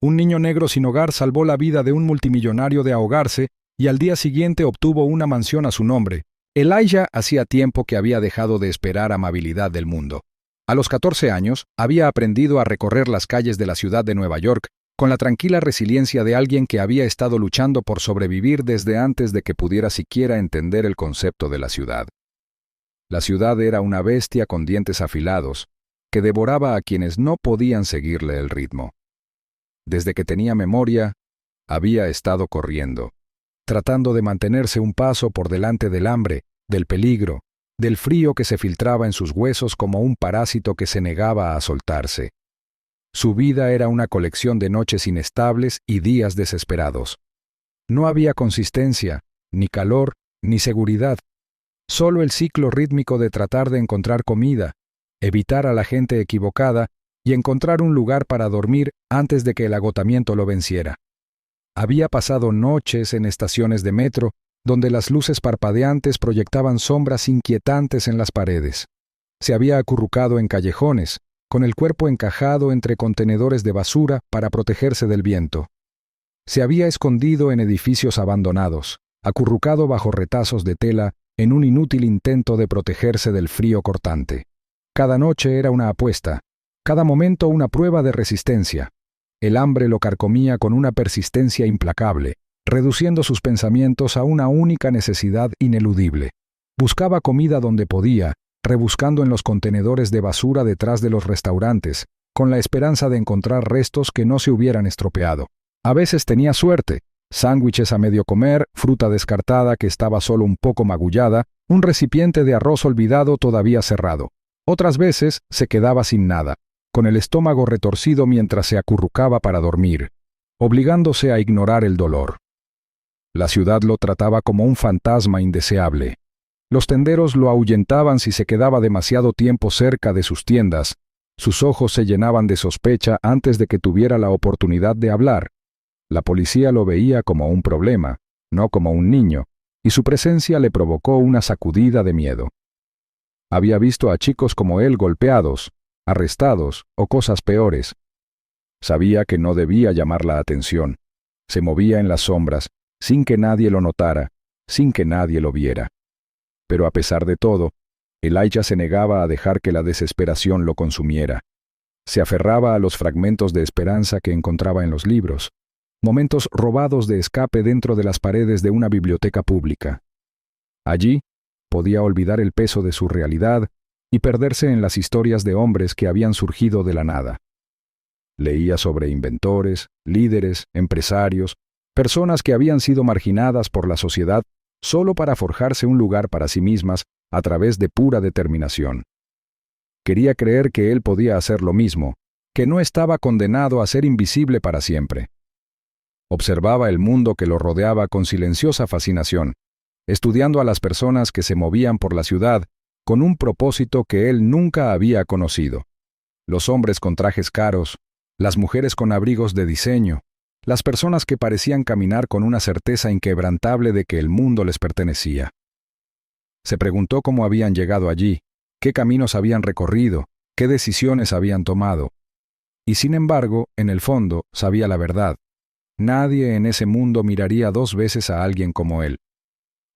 Un niño negro sin hogar salvó la vida de un multimillonario de ahogarse y al día siguiente obtuvo una mansión a su nombre. Elijah hacía tiempo que había dejado de esperar amabilidad del mundo. A los 14 años, había aprendido a recorrer las calles de la ciudad de Nueva York con la tranquila resiliencia de alguien que había estado luchando por sobrevivir desde antes de que pudiera siquiera entender el concepto de la ciudad. La ciudad era una bestia con dientes afilados, que devoraba a quienes no podían seguirle el ritmo. Desde que tenía memoria, había estado corriendo, tratando de mantenerse un paso por delante del hambre, del peligro, del frío que se filtraba en sus huesos como un parásito que se negaba a soltarse. Su vida era una colección de noches inestables y días desesperados. No había consistencia, ni calor, ni seguridad. Solo el ciclo rítmico de tratar de encontrar comida, evitar a la gente equivocada y encontrar un lugar para dormir antes de que el agotamiento lo venciera. Había pasado noches en estaciones de metro donde las luces parpadeantes proyectaban sombras inquietantes en las paredes. Se había acurrucado en callejones, con el cuerpo encajado entre contenedores de basura para protegerse del viento. Se había escondido en edificios abandonados, acurrucado bajo retazos de tela en un inútil intento de protegerse del frío cortante. Cada noche era una apuesta, cada momento una prueba de resistencia. El hambre lo carcomía con una persistencia implacable, reduciendo sus pensamientos a una única necesidad ineludible. Buscaba comida donde podía, rebuscando en los contenedores de basura detrás de los restaurantes, con la esperanza de encontrar restos que no se hubieran estropeado. A veces tenía suerte, sándwiches a medio comer, fruta descartada que estaba solo un poco magullada, un recipiente de arroz olvidado todavía cerrado. Otras veces se quedaba sin nada, con el estómago retorcido mientras se acurrucaba para dormir, obligándose a ignorar el dolor. La ciudad lo trataba como un fantasma indeseable. Los tenderos lo ahuyentaban si se quedaba demasiado tiempo cerca de sus tiendas. Sus ojos se llenaban de sospecha antes de que tuviera la oportunidad de hablar. La policía lo veía como un problema, no como un niño, y su presencia le provocó una sacudida de miedo. Había visto a chicos como él golpeados, arrestados o cosas peores. Sabía que no debía llamar la atención. Se movía en las sombras, sin que nadie lo notara, sin que nadie lo viera. Pero a pesar de todo, Elijah se negaba a dejar que la desesperación lo consumiera. Se aferraba a los fragmentos de esperanza que encontraba en los libros, momentos robados de escape dentro de las paredes de una biblioteca pública. Allí podía olvidar el peso de su realidad y perderse en las historias de hombres que habían surgido de la nada. Leía sobre inventores, líderes, empresarios, personas que habían sido marginadas por la sociedad solo para forjarse un lugar para sí mismas a través de pura determinación. Quería creer que él podía hacer lo mismo, que no estaba condenado a ser invisible para siempre. Observaba el mundo que lo rodeaba con silenciosa fascinación, estudiando a las personas que se movían por la ciudad con un propósito que él nunca había conocido. Los hombres con trajes caros, las mujeres con abrigos de diseño, las personas que parecían caminar con una certeza inquebrantable de que el mundo les pertenecía. Se preguntó cómo habían llegado allí, qué caminos habían recorrido, qué decisiones habían tomado. Y sin embargo, en el fondo, sabía la verdad. Nadie en ese mundo miraría 2 veces a alguien como él.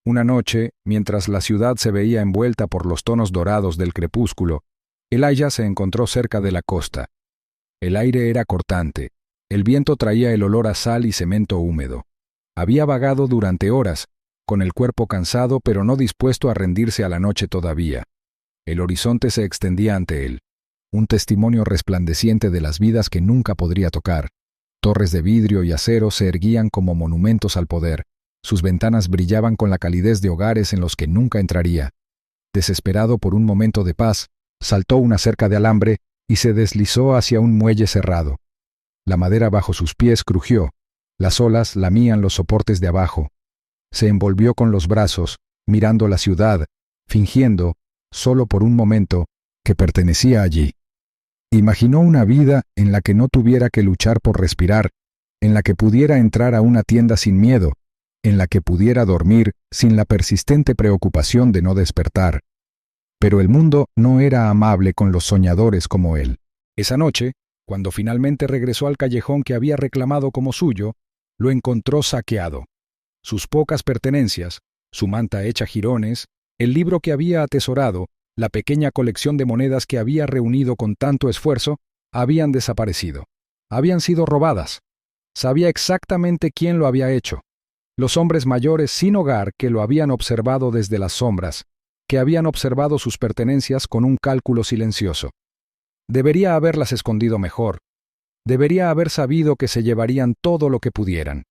Una noche, mientras la ciudad se veía envuelta por los tonos dorados del crepúsculo, Elijah se encontró cerca de la costa. El aire era cortante. El viento traía el olor a sal y cemento húmedo. Había vagado durante horas, con el cuerpo cansado pero no dispuesto a rendirse a la noche todavía. El horizonte se extendía ante él, un testimonio resplandeciente de las vidas que nunca podría tocar. Torres de vidrio y acero se erguían como monumentos al poder. Sus ventanas brillaban con la calidez de hogares en los que nunca entraría. Desesperado por un momento de paz, saltó una cerca de alambre y se deslizó hacia un muelle cerrado. La madera bajo sus pies crujió, las olas lamían los soportes de abajo. Se envolvió con los brazos, mirando la ciudad, fingiendo, solo por un momento, que pertenecía allí. Imaginó una vida en la que no tuviera que luchar por respirar, en la que pudiera entrar a una tienda sin miedo, en la que pudiera dormir sin la persistente preocupación de no despertar. Pero el mundo no era amable con los soñadores como él. Esa noche, Cuando finalmente regresó al callejón que había reclamado como suyo, lo encontró saqueado. Sus pocas pertenencias, su manta hecha jirones, el libro que había atesorado, la pequeña colección de monedas que había reunido con tanto esfuerzo, habían desaparecido. Habían sido robadas. Sabía exactamente quién lo había hecho. Los hombres mayores sin hogar que lo habían observado desde las sombras, que habían observado sus pertenencias con un cálculo silencioso. Debería haberlas escondido mejor. Debería haber sabido que se llevarían todo lo que pudieran.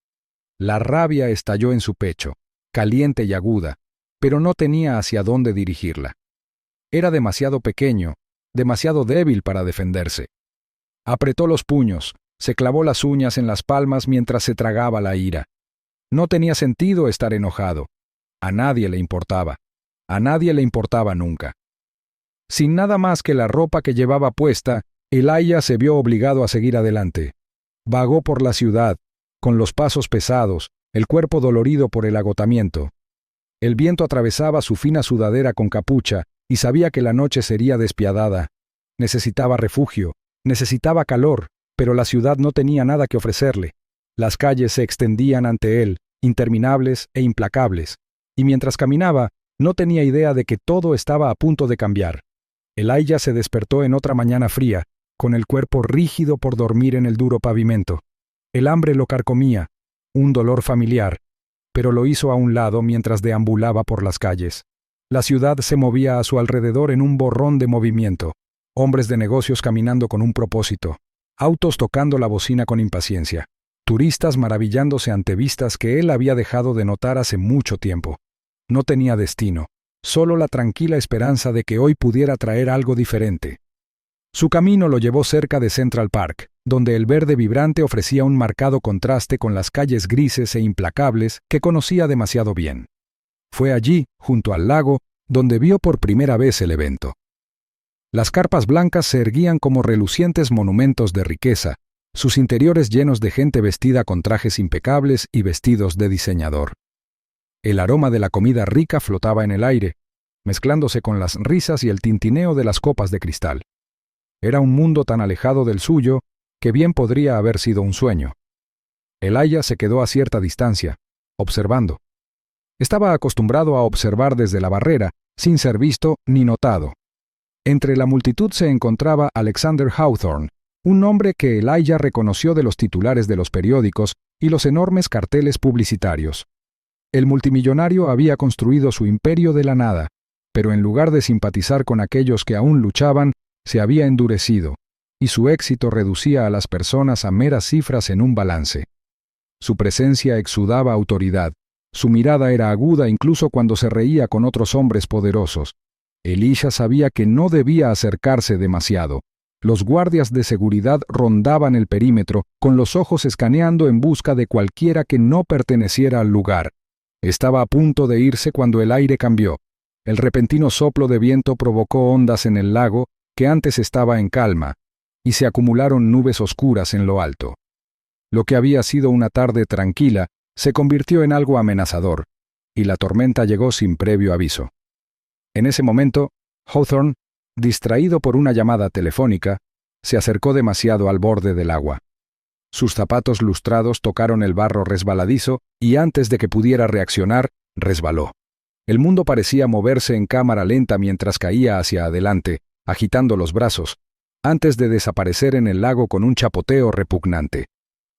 La rabia estalló en su pecho, caliente y aguda, pero no tenía hacia dónde dirigirla. Era demasiado pequeño, demasiado débil para defenderse. Apretó los puños, se clavó las uñas en las palmas mientras se tragaba la ira. No tenía sentido estar enojado. A nadie le importaba. A nadie le importaba nunca. Sin nada más que la ropa que llevaba puesta, Elijah se vio obligado a seguir adelante. Vagó por la ciudad, con los pasos pesados, el cuerpo dolorido por el agotamiento. El viento atravesaba su fina sudadera con capucha y sabía que la noche sería despiadada. Necesitaba refugio, necesitaba calor, pero la ciudad no tenía nada que ofrecerle. Las calles se extendían ante él, interminables e implacables, y mientras caminaba, no tenía idea de que todo estaba a punto de cambiar. Elijah se despertó en otra mañana fría, con el cuerpo rígido por dormir en el duro pavimento. El hambre lo carcomía, un dolor familiar, pero lo hizo a un lado mientras deambulaba por las calles. La ciudad se movía a su alrededor en un borrón de movimiento, hombres de negocios caminando con un propósito, autos tocando la bocina con impaciencia, turistas maravillándose ante vistas que él había dejado de notar hace mucho tiempo. No tenía destino, solo la tranquila esperanza de que hoy pudiera traer algo diferente. Su camino lo llevó cerca de Central Park, donde el verde vibrante ofrecía un marcado contraste con las calles grises e implacables que conocía demasiado bien. Fue allí, junto al lago, donde vio por primera vez el evento. Las carpas blancas se erguían como relucientes monumentos de riqueza, sus interiores llenos de gente vestida con trajes impecables y vestidos de diseñador. El aroma de la comida rica flotaba en el aire, mezclándose con las risas y el tintineo de las copas de cristal. Era un mundo tan alejado del suyo que bien podría haber sido un sueño. Elijah se quedó a cierta distancia, observando. Estaba acostumbrado a observar desde la barrera, sin ser visto ni notado. Entre la multitud se encontraba Alexander Hawthorne, un hombre que Elijah reconoció de los titulares de los periódicos y los enormes carteles publicitarios. El multimillonario había construido su imperio de la nada, pero en lugar de simpatizar con aquellos que aún luchaban, se había endurecido, y su éxito reducía a las personas a meras cifras en un balance. Su presencia exudaba autoridad, su mirada era aguda incluso cuando se reía con otros hombres poderosos. Elijah sabía que no debía acercarse demasiado. Los guardias de seguridad rondaban el perímetro, con los ojos escaneando en busca de cualquiera que no perteneciera al lugar. Estaba a punto de irse cuando el aire cambió. El repentino soplo de viento provocó ondas en el lago, que antes estaba en calma, y se acumularon nubes oscuras en lo alto. Lo que había sido una tarde tranquila se convirtió en algo amenazador, y la tormenta llegó sin previo aviso. En ese momento, Hawthorne, distraído por una llamada telefónica, se acercó demasiado al borde del agua. Sus zapatos lustrados tocaron el barro resbaladizo y antes de que pudiera reaccionar, resbaló. El mundo parecía moverse en cámara lenta mientras caía hacia adelante, agitando los brazos, antes de desaparecer en el lago con un chapoteo repugnante.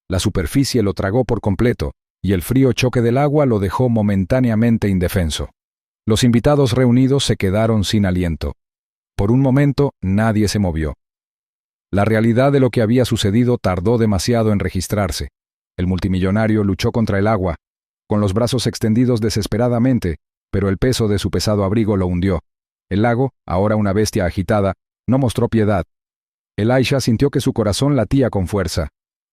La superficie lo tragó por completo, y el frío choque del agua lo dejó momentáneamente indefenso. Los invitados reunidos se quedaron sin aliento. Por un momento, nadie se movió. La realidad de lo que había sucedido tardó demasiado en registrarse. El multimillonario luchó contra el agua, con los brazos extendidos desesperadamente, pero el peso de su pesado abrigo lo hundió. El lago, ahora una bestia agitada, no mostró piedad. Elijah sintió que su corazón latía con fuerza.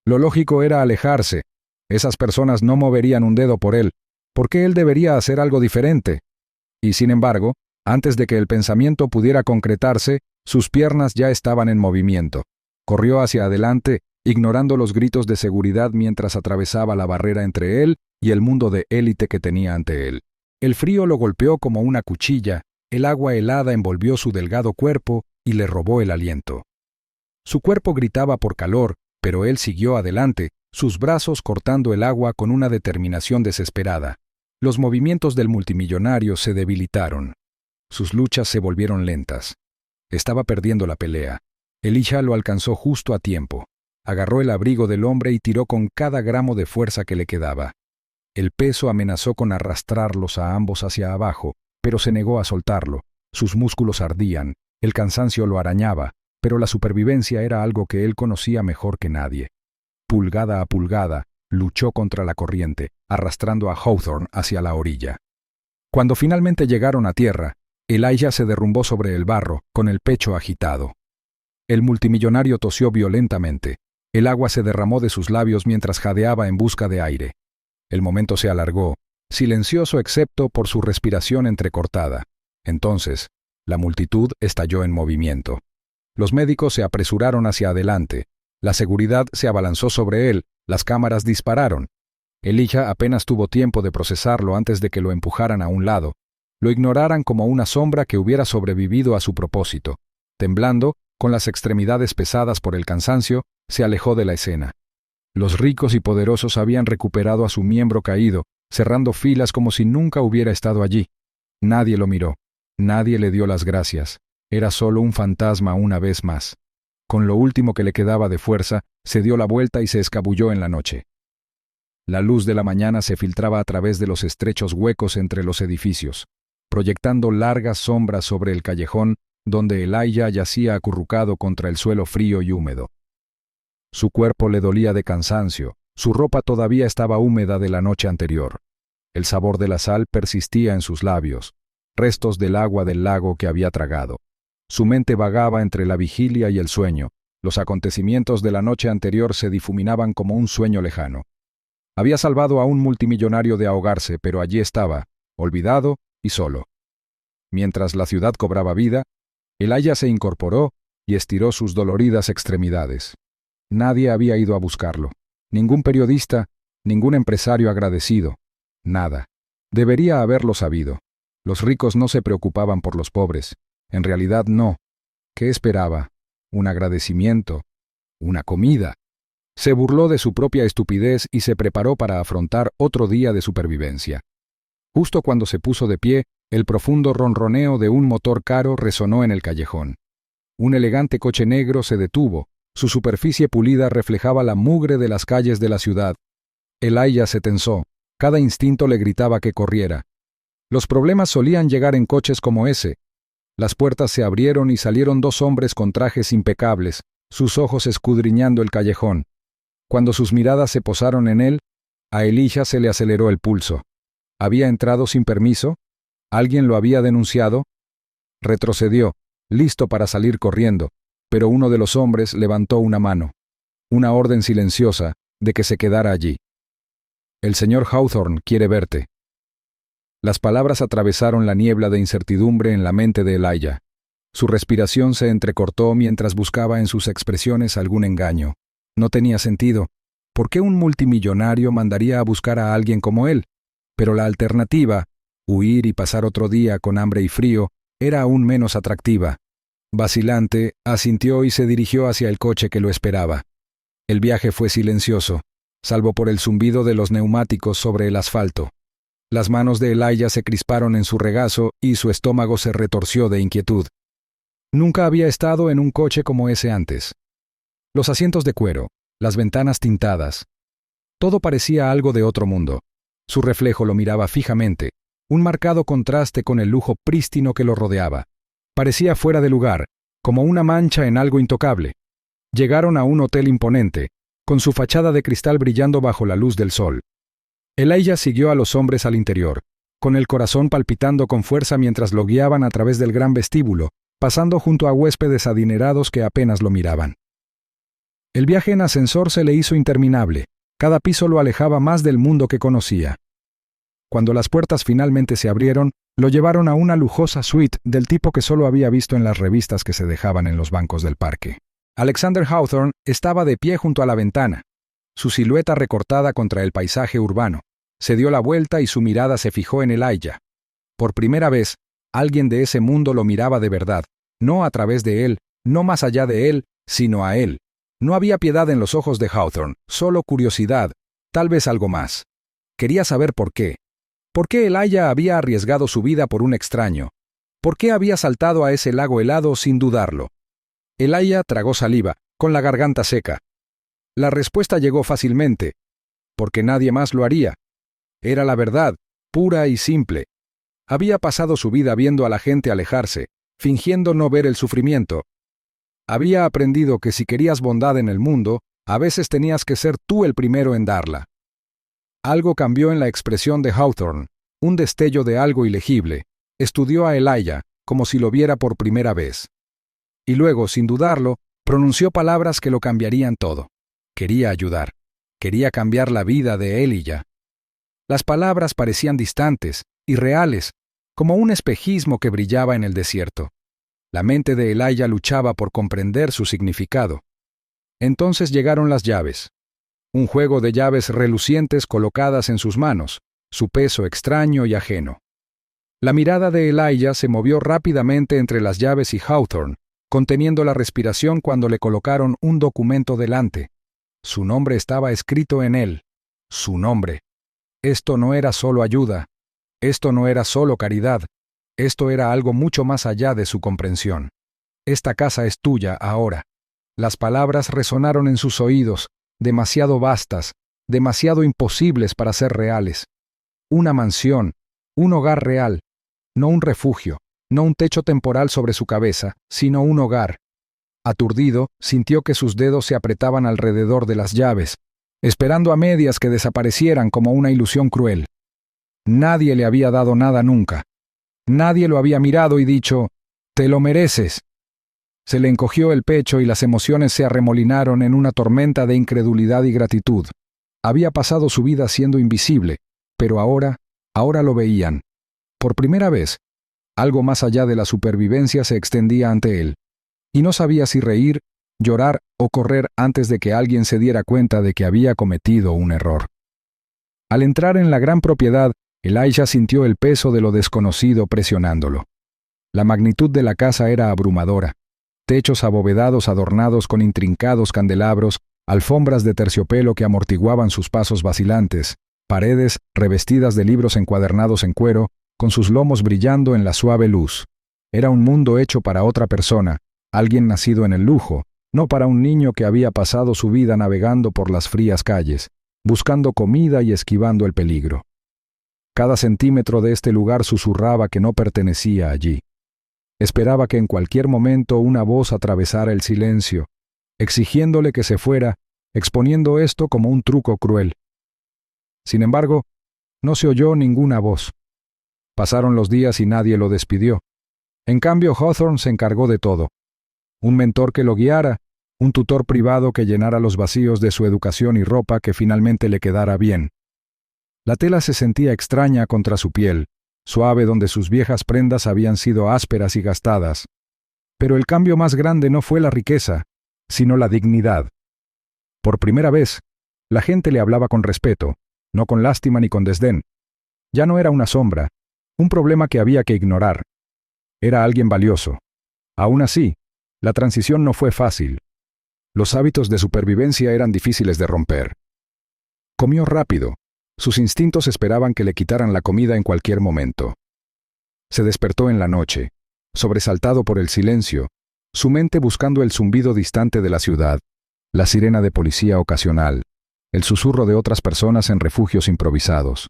Lo lógico era alejarse. Esas personas no moverían un dedo por él. ¿Por qué él debería hacer algo diferente? Y sin embargo, antes de que el pensamiento pudiera concretarse, sus piernas ya estaban en movimiento. Corrió hacia adelante, ignorando los gritos de seguridad mientras atravesaba la barrera entre él y el mundo de élite que tenía ante él. El frío lo golpeó como una cuchilla, el agua helada envolvió su delgado cuerpo y le robó el aliento. Su cuerpo gritaba por calor, pero él siguió adelante, sus brazos cortando el agua con una determinación desesperada. Los movimientos del multimillonario se debilitaron. Sus luchas se volvieron lentas. Estaba perdiendo la pelea. Elisha lo alcanzó justo a tiempo. Agarró el abrigo del hombre y tiró con cada gramo de fuerza que le quedaba. El peso amenazó con arrastrarlos a ambos hacia abajo, pero se negó a soltarlo. Sus músculos ardían, el cansancio lo arañaba, pero la supervivencia era algo que él conocía mejor que nadie. Pulgada a pulgada, luchó contra la corriente, arrastrando a Hawthorne hacia la orilla. Cuando finalmente llegaron a tierra, Elijah se derrumbó sobre el barro, con el pecho agitado. El multimillonario tosió violentamente. El agua se derramó de sus labios mientras jadeaba en busca de aire. El momento se alargó, silencioso excepto por su respiración entrecortada. Entonces, la multitud estalló en movimiento. Los médicos se apresuraron hacia adelante. La seguridad se abalanzó sobre él, las cámaras dispararon. Elijah apenas tuvo tiempo de procesarlo antes de que lo empujaran a un lado, lo ignoraran como una sombra que hubiera sobrevivido a su propósito. Temblando, con las extremidades pesadas por el cansancio, se alejó de la escena. Los ricos y poderosos habían recuperado a su miembro caído, cerrando filas como si nunca hubiera estado allí. Nadie lo miró, nadie le dio las gracias. Era solo un fantasma una vez más. Con lo último que le quedaba de fuerza, se dio la vuelta y se escabulló en la noche. La luz de la mañana se filtraba a través de los estrechos huecos entre los edificios, proyectando largas sombras sobre el callejón donde Elijah yacía acurrucado contra el suelo frío y húmedo. Su cuerpo le dolía de cansancio, su ropa todavía estaba húmeda de la noche anterior. El sabor de la sal persistía en sus labios, restos del agua del lago que había tragado. Su mente vagaba entre la vigilia y el sueño. Los acontecimientos de la noche anterior se difuminaban como un sueño lejano. Había salvado a un multimillonario de ahogarse, pero allí estaba, olvidado y solo. Mientras la ciudad cobraba vida, Elijah se incorporó y estiró sus doloridas extremidades. Nadie había ido a buscarlo. Ningún periodista, ningún empresario agradecido. Nada. Debería haberlo sabido. Los ricos no se preocupaban por los pobres. En realidad no. ¿Qué esperaba? ¿Un agradecimiento? ¿Una comida? Se burló de su propia estupidez y se preparó para afrontar otro día de supervivencia. Justo cuando se puso de pie, el profundo ronroneo de un motor caro resonó en el callejón. Un elegante coche negro se detuvo. Su superficie pulida reflejaba la mugre de las calles de la ciudad. Elijah se tensó. Cada instinto le gritaba que corriera. Los problemas solían llegar en coches como ese. Las puertas se abrieron y salieron dos hombres con trajes impecables, sus ojos escudriñando el callejón. Cuando sus miradas se posaron en él, a Elijah se le aceleró el pulso. ¿Había entrado sin permiso? ¿Alguien lo había denunciado? Retrocedió, listo para salir corriendo, pero uno de los hombres levantó una mano. Una orden silenciosa de que se quedara allí. El señor Hawthorne quiere verte. Las palabras atravesaron la niebla de incertidumbre en la mente de Elijah. Su respiración se entrecortó mientras buscaba en sus expresiones algún engaño. No tenía sentido. ¿Por qué un multimillonario mandaría a buscar a alguien como él? Pero la alternativa, huir y pasar otro día con hambre y frío, era aún menos atractiva. Vacilante, asintió y se dirigió hacia el coche que lo esperaba. El viaje fue silencioso, salvo por el zumbido de los neumáticos sobre el asfalto. Las manos de Elijah se crisparon en su regazo y su estómago se retorció de inquietud. Nunca había estado en un coche como ese antes. Los asientos de cuero, las ventanas tintadas. Todo parecía algo de otro mundo. Su reflejo lo miraba fijamente, un marcado contraste con el lujo prístino que lo rodeaba. Parecía fuera de lugar, como una mancha en algo intocable. Llegaron a un hotel imponente, con su fachada de cristal brillando bajo la luz del sol. Elijah siguió a los hombres al interior, con el corazón palpitando con fuerza mientras lo guiaban a través del gran vestíbulo, pasando junto a huéspedes adinerados que apenas lo miraban. El viaje en ascensor se le hizo interminable. Cada piso lo alejaba más del mundo que conocía. Cuando las puertas finalmente se abrieron, lo llevaron a una lujosa suite del tipo que solo había visto en las revistas que se dejaban en los bancos del parque. Alexander Hawthorne estaba de pie junto a la ventana, su silueta recortada contra el paisaje urbano. Se dio la vuelta y su mirada se fijó en Elijah. Por primera vez, alguien de ese mundo lo miraba de verdad, no a través de él, no más allá de él, sino a él. No había piedad en los ojos de Hawthorne, solo curiosidad, tal vez algo más. Quería saber por qué. ¿Por qué Elijah había arriesgado su vida por un extraño? ¿Por qué había saltado a ese lago helado sin dudarlo? Elijah tragó saliva, con la garganta seca. La respuesta llegó fácilmente, porque nadie más lo haría. Era la verdad, pura y simple. Había pasado su vida viendo a la gente alejarse, fingiendo no ver el sufrimiento. Había aprendido que si querías bondad en el mundo, a veces tenías que ser tú el primero en darla. Algo cambió en la expresión de Hawthorne, un destello de algo ilegible. Estudió a Elijah, como si lo viera por primera vez. Y luego, sin dudarlo, pronunció palabras que lo cambiarían todo. Quería ayudar. Quería cambiar la vida de Elijah. Las palabras parecían distantes, irreales, como un espejismo que brillaba en el desierto. La mente de Elijah luchaba por comprender su significado. Entonces llegaron las llaves. Un juego de llaves relucientes colocadas en sus manos, su peso extraño y ajeno. La mirada de Elijah se movió rápidamente entre las llaves y Hawthorne, conteniendo la respiración cuando le colocaron un documento delante. Su nombre estaba escrito en él. Su nombre. Esto no era solo ayuda. Esto no era solo caridad. Esto era algo mucho más allá de su comprensión. Esta casa es tuya ahora. Las palabras resonaron en sus oídos, demasiado vastas, demasiado imposibles para ser reales. Una mansión, un hogar real, no un refugio, no un techo temporal sobre su cabeza, sino un hogar. Aturdido, sintió que sus dedos se apretaban alrededor de las llaves, esperando a medias que desaparecieran como una ilusión cruel. Nadie le había dado nada nunca. Nadie lo había mirado y dicho, «Te lo mereces». Se le encogió el pecho y las emociones se arremolinaron en una tormenta de incredulidad y gratitud. Había pasado su vida siendo invisible, pero ahora lo veían. Por primera vez, algo más allá de la supervivencia se extendía ante él. Y no sabía si reír, llorar o correr antes de que alguien se diera cuenta de que había cometido un error. Al entrar en la gran propiedad, Elijah sintió el peso de lo desconocido presionándolo. La magnitud de la casa era abrumadora. Techos abovedados adornados con intrincados candelabros, alfombras de terciopelo que amortiguaban sus pasos vacilantes, paredes revestidas de libros encuadernados en cuero, con sus lomos brillando en la suave luz. Era un mundo hecho para otra persona, alguien nacido en el lujo, no para un niño que había pasado su vida navegando por las frías calles, buscando comida y esquivando el peligro. Cada centímetro de este lugar susurraba que no pertenecía allí. Esperaba que en cualquier momento una voz atravesara el silencio, exigiéndole que se fuera, exponiendo esto como un truco cruel. Sin embargo, no se oyó ninguna voz. Pasaron los días y nadie lo despidió. En cambio, Hawthorne se encargó de todo. Un mentor que lo guiara, un tutor privado que llenara los vacíos de su educación y ropa que finalmente le quedara bien. La tela se sentía extraña contra su piel, suave donde sus viejas prendas habían sido ásperas y gastadas. Pero el cambio más grande no fue la riqueza, sino la dignidad. Por primera vez, la gente le hablaba con respeto, no con lástima ni con desdén. Ya no era una sombra, un problema que había que ignorar. Era alguien valioso. Aún así, la transición no fue fácil. Los hábitos de supervivencia eran difíciles de romper. Comió rápido. Sus instintos esperaban que le quitaran la comida en cualquier momento. Se despertó en la noche, sobresaltado por el silencio, su mente buscando el zumbido distante de la ciudad, la sirena de policía ocasional, el susurro de otras personas en refugios improvisados.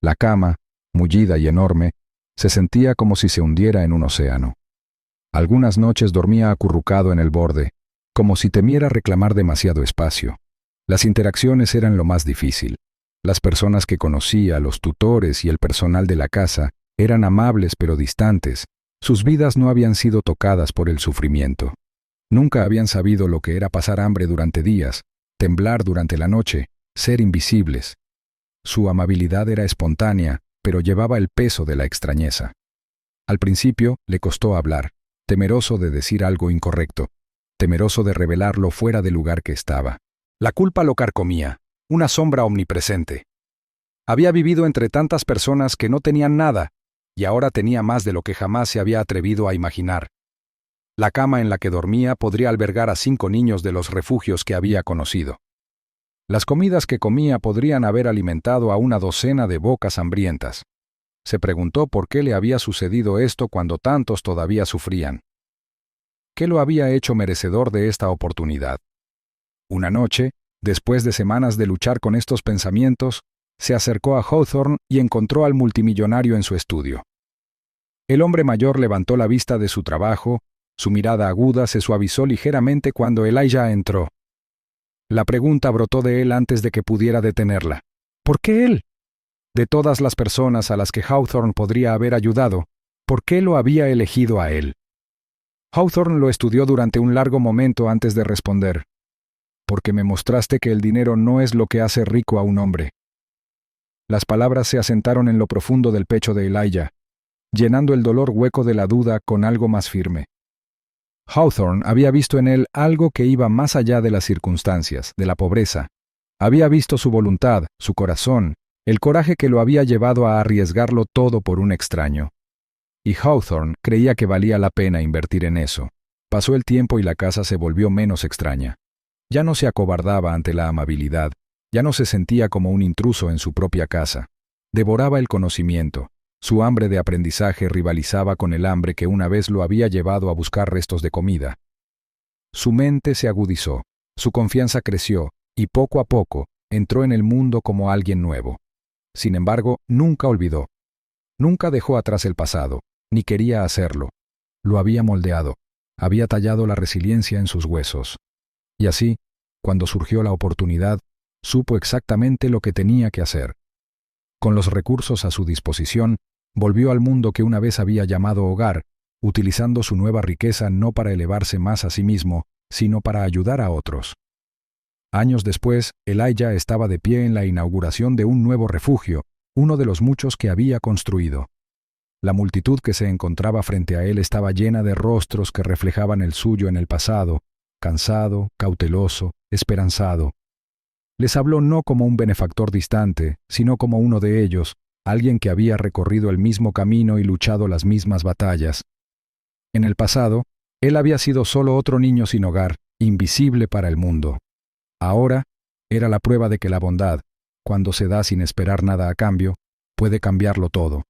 La cama, mullida y enorme, se sentía como si se hundiera en un océano. Algunas noches dormía acurrucado en el borde, como si temiera reclamar demasiado espacio. Las interacciones eran lo más difícil. Las personas que conocía, los tutores y el personal de la casa, eran amables pero distantes. Sus vidas no habían sido tocadas por el sufrimiento. Nunca habían sabido lo que era pasar hambre durante días, temblar durante la noche, ser invisibles. Su amabilidad era espontánea, pero llevaba el peso de la extrañeza. Al principio le costó hablar, temeroso de decir algo incorrecto, temeroso de revelar lo fuera del lugar que estaba. La culpa lo carcomía, una sombra omnipresente. Había vivido entre tantas personas que no tenían nada, y ahora tenía más de lo que jamás se había atrevido a imaginar. La cama en la que dormía podría albergar a 5 niños de los refugios que había conocido. Las comidas que comía podrían haber alimentado a una docena de bocas hambrientas. Se preguntó por qué le había sucedido esto cuando tantos todavía sufrían. ¿Qué lo había hecho merecedor de esta oportunidad? Una noche, después de semanas de luchar con estos pensamientos, se acercó a Hawthorne y encontró al multimillonario en su estudio. El hombre mayor levantó la vista de su trabajo, su mirada aguda se suavizó ligeramente cuando Elijah entró. La pregunta brotó de él antes de que pudiera detenerla. ¿Por qué él? De todas las personas a las que Hawthorne podría haber ayudado, ¿por qué lo había elegido a él? Hawthorne lo estudió durante un largo momento antes de responder. Porque me mostraste que el dinero no es lo que hace rico a un hombre. Las palabras se asentaron en lo profundo del pecho de Elijah, llenando el dolor hueco de la duda con algo más firme. Hawthorne había visto en él algo que iba más allá de las circunstancias, de la pobreza. Había visto su voluntad, su corazón, el coraje que lo había llevado a arriesgarlo todo por un extraño. Y Hawthorne creía que valía la pena invertir en eso. Pasó el tiempo y la casa se volvió menos extraña. Ya no se acobardaba ante la amabilidad, ya no se sentía como un intruso en su propia casa. Devoraba el conocimiento. Su hambre de aprendizaje rivalizaba con el hambre que una vez lo había llevado a buscar restos de comida. Su mente se agudizó, su confianza creció, y poco a poco entró en el mundo como alguien nuevo. Sin embargo, nunca olvidó. Nunca dejó atrás el pasado, ni quería hacerlo. Lo había moldeado, había tallado la resiliencia en sus huesos. Y así, cuando surgió la oportunidad, supo exactamente lo que tenía que hacer. Con los recursos a su disposición, volvió al mundo que una vez había llamado hogar, utilizando su nueva riqueza no para elevarse más a sí mismo, sino para ayudar a otros. Años después, Elijah estaba de pie en la inauguración de un nuevo refugio, uno de los muchos que había construido. La multitud que se encontraba frente a él estaba llena de rostros que reflejaban el suyo en el pasado, cansado, cauteloso, esperanzado. Les habló no como un benefactor distante, sino como uno de ellos, alguien que había recorrido el mismo camino y luchado las mismas batallas. En el pasado, él había sido solo otro niño sin hogar, invisible para el mundo. Ahora, era la prueba de que la bondad, cuando se da sin esperar nada a cambio, puede cambiarlo todo.